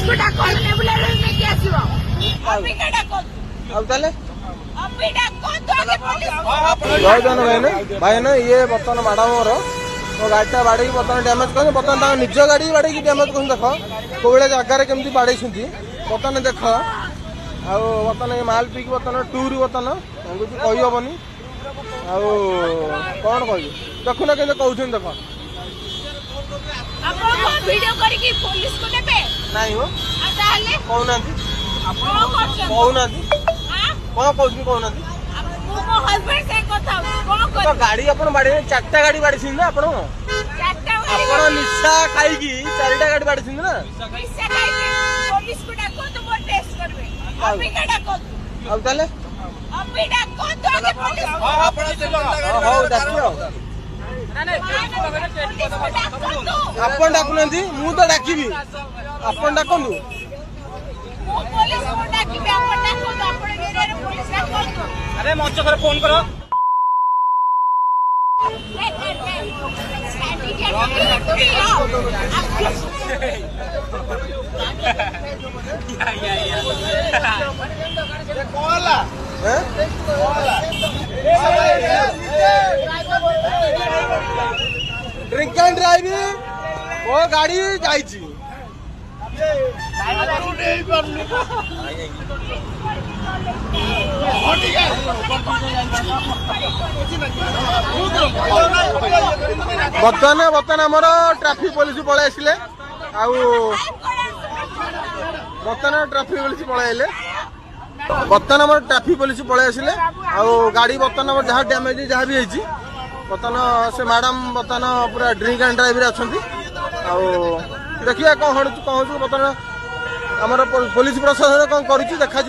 को डाको नेबुलर में क्या आसीबो अभी का डाको अब ताले अभी डाको तो आगे पुलिस जय जन भाई ना ये बर्तमान मैडम मोर तो गाड़ीटा बाड़ी बर्तमान डैमेज कर बर्तमान निज गाड़ी बाड़ी डैमेज कर देख कौले जगार केमती बाड़े बर्तमान देख बर्तमान माल पीक बर्तमान टूर बर्तमान कुछ कही हेनी कौन कह देखुन के कहते देख वीडियो करके पुलिस को नेबे नहीं हो ताले कहना कहना कौन कहना मो हस्बैंड से कथा कोन कर तो गाड़ी अपन बाड़ी चारटा गाड़ी बाड़ी ना अपन चारटा अपन निशा खाई की चारटा गाड़ी बाड़ी ना पैसा खाई पुलिस को डाको तो वो टेस्ट करबे अभी का डाको अब ताले अभी डाको तो आगे पुलिस अपन से हो डाकियो आपण डाकुनांती मु तो डाकिबी आपण डाकंदु पुलिस को डाकिबे आपण डाको तो आपण एरिया रे पुलिस डाको अरे मंच पर फोन करो ड्रिंक एंड ड्राइविंग वो गाड़ी जाइची बर्तमान आमर ट्राफिक पुलिस पलि आसिले बर्तमान ट्राफिक पुलिस पलि आइले बर्तमान आम ट्राफिक पुलिस पलि आसिले गाड़ी बर्तमान जहाँ डैमेज जहाँ भी होती बर्तमान से मैडम बर्तमान पूरा ड्रिंक एंड ड्राइव अच्छा देखिए कौन हूँ बर्तमान आम पुलिस प्रशासन कौन कर देखा।